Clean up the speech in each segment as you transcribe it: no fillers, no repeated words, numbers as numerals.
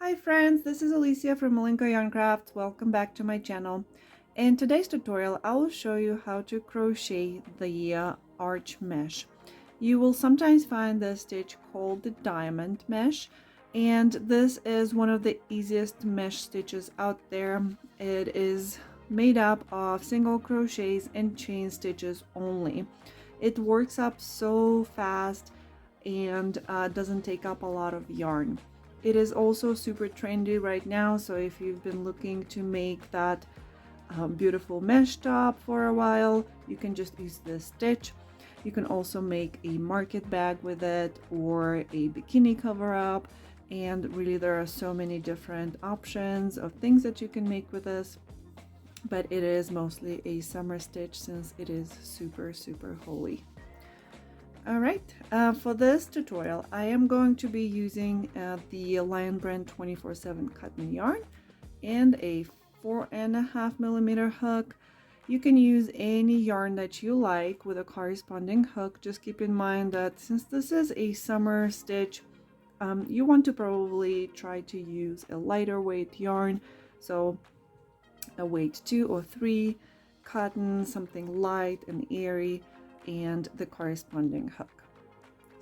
Hi friends, this is Alicia from Malinka Yarn Crafts. Welcome back to my channel. In today's tutorial, I will show you how to crochet the arch mesh. You will sometimes find this stitch called the diamond mesh, and this is one of the easiest mesh stitches out there. It is made up of single crochets and chain stitches only. It works up so fast and doesn't take up a lot of yarn. It is also super trendy right now, so if you've been looking to make that beautiful mesh top for a while, you can just use this stitch. You can also make a market bag with it or a bikini cover up, and really there are so many different options of things that you can make with this, but it is mostly a summer stitch since it is super holey. Alright, for this tutorial I am going to be using the Lionbrand 24/7 cotton yarn and a 4.5mm hook. You can use any yarn that you like with a corresponding hook. Just keep in mind that since this is a summer stitch, you want to probably try to use a lighter weight yarn, so a weight 2 or 3 cotton, something light and airy, and the corresponding hook.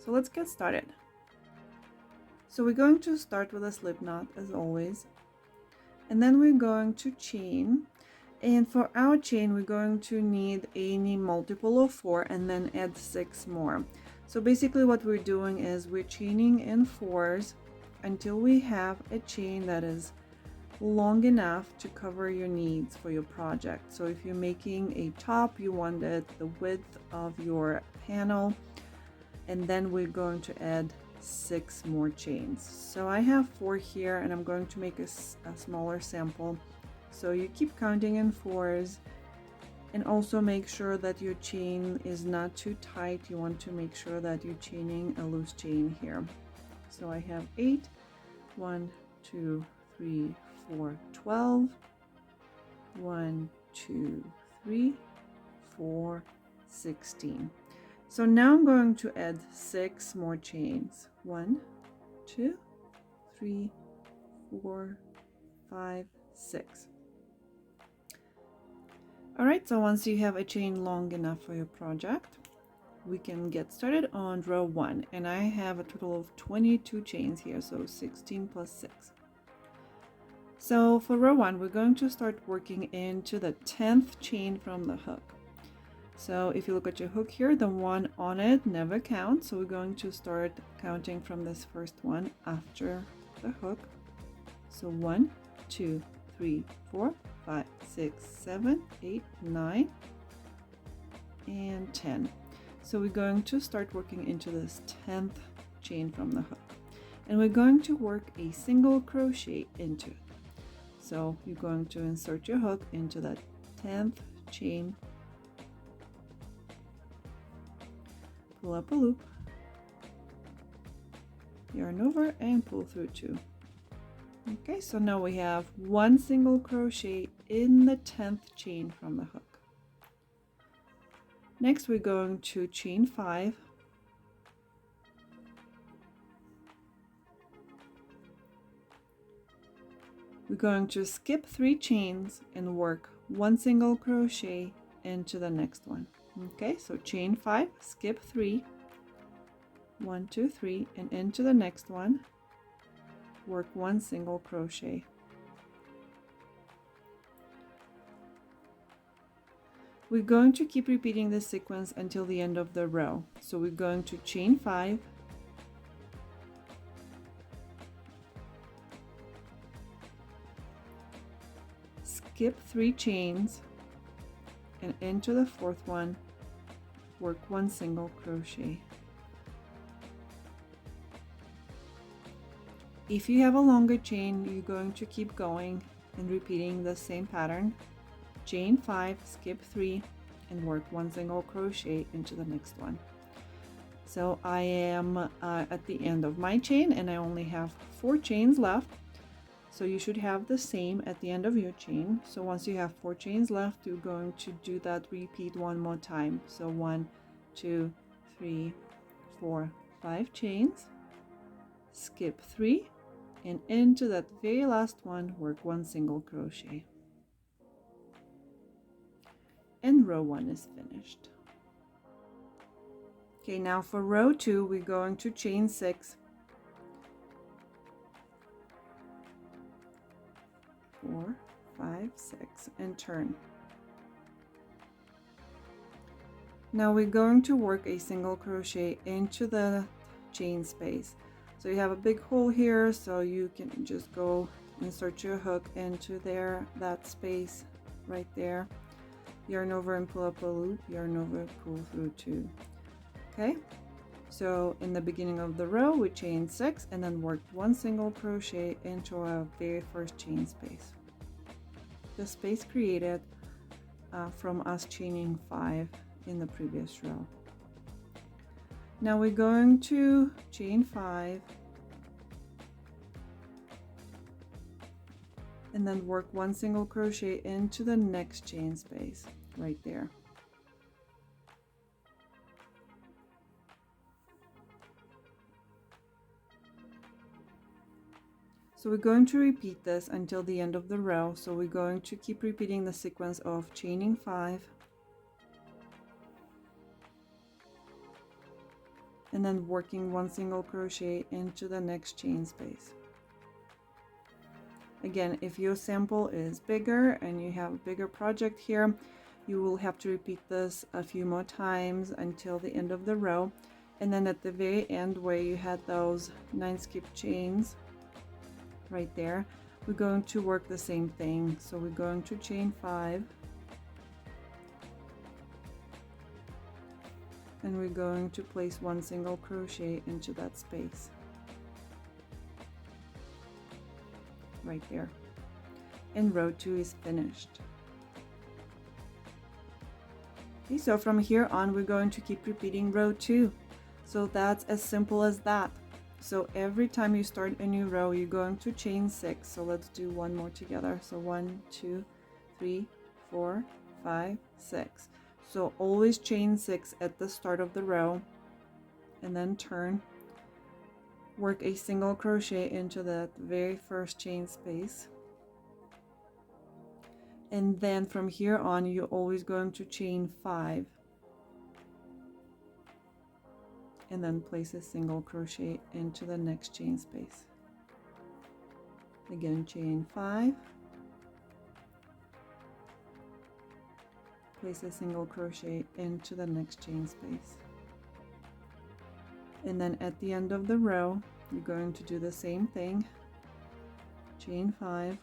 So let's get started. So we're going to start with a slip knot as always, and then we're going to chain, and for our chain we're going to need any multiple of 4 and then add 6 more. So basically what we're doing is we're chaining in 4s until we have a chain that is long enough to cover your needs for your project. So if you're making a top, you wanted the width of your panel, and then we're going to add 6 more chains. So I have 4 here, and I'm going to make a smaller sample. So you keep counting in 4s, and also make sure that your chain is not too tight. You want to make sure that you're chaining a loose chain here. So I have 8, 1, 2, 3, 4, 12, 1, 2, 3, 4, 16. So now I'm going to add 6 more chains. 1, 2, 3, 4, 5, 6. Alright, so once you have a chain long enough for your project, we can get started on row 1, and I have a total of 22 chains here, so 16 plus 6. So for row 1, we're going to start working into the 10th chain from the hook. So if you look at your hook here, the one on it never counts, so we're going to start counting from this first one after the hook. So 1, 2, 3, 4, 5, 6, 7, 8, 9, and 10. So we're going to start working into this 10th chain from the hook, and we're going to work a single crochet into it. So you're going to insert your hook into that 10th chain, pull up a loop, yarn over, and pull through 2. Okay, so now we have 1 single crochet in the 10th chain from the hook. Next we're going to chain 5, we're going to skip 3 chains and work 1 single crochet into the next one. Okay, so chain 5, skip 3, 1, 2, 3, and into the next one, work 1 single crochet. We're going to keep repeating this sequence until the end of the row. So we're going to chain 5, skip 3 chains, and into the 4th one, work 1 single crochet. If you have a longer chain, you're going to keep going and repeating the same pattern. Chain 5, skip 3, and work 1 single crochet into the next one. So I am at the end of my chain, and I only have 4 chains left. So you should have the same at the end of your chain. So once you have 4 chains left, you're going to do that repeat one more time. So 1, 2, 3, 4, 5 chains, skip 3, and into that very last one work 1 single crochet, and row 1 is finished. Okay, now for row 2 we're going to chain 6, 4, 5, 6, and turn. Now we're going to work a single crochet into the chain space. So you have a big hole here, so you can just go insert your hook into there, that space right there, yarn over and pull up a loop, yarn over, pull through 2. Okay, so in the beginning of the row we chain 6 and then work 1 single crochet into our very first chain space, the space created from us chaining 5 in the previous row. Now we're going to chain 5 and then work 1 single crochet into the next chain space right there. So we're going to repeat this until the end of the row. So we're going to keep repeating the sequence of chaining 5 and then working 1 single crochet into the next chain space. Again, if your sample is bigger and you have a bigger project here, you will have to repeat this a few more times until the end of the row. And then at the very end where you had those 9 skip chains right there, we're going to work the same thing. So we're going to chain 5 and we're going to place 1 single crochet into that space right there, and row 2 is finished. Okay, so from here on we're going to keep repeating row 2. So that's as simple as that. So every time you start a new row you're going to chain 6. So let's do one more together. So 1, 2, 3, 4, 5, 6. So always chain 6 at the start of the row and then turn, work a single crochet into that very first chain space, and then from here on you're always going to chain 5 and then place a single crochet into the next chain space. Again, chain 5, place a single crochet into the next chain space, and then at the end of the row you're going to do the same thing, chain 5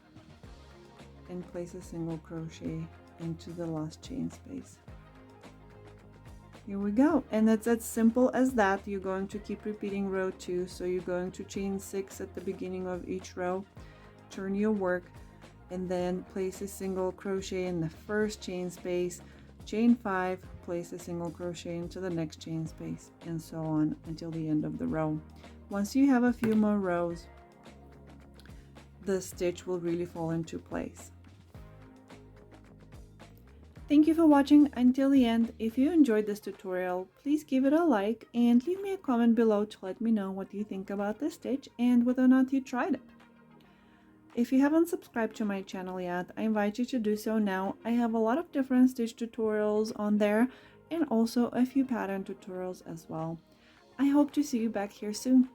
and place a single crochet into the last chain space. Here we go, and it's as simple as that. You're going to keep repeating row 2. So you're going to chain 6 at the beginning of each row, turn your work, and then place a single crochet in the first chain space, chain 5, place a single crochet into the next chain space, and so on until the end of the row. Once you have a few more rows, the stitch will really fall into place. Thank you for watching until the end. If you enjoyed this tutorial, please give it a like and leave me a comment below to let me know what you think about this stitch and whether or not you tried it. If you haven't subscribed to my channel yet, I invite you to do so now. I have a lot of different stitch tutorials on there and also a few pattern tutorials as well. I hope to see you back here soon.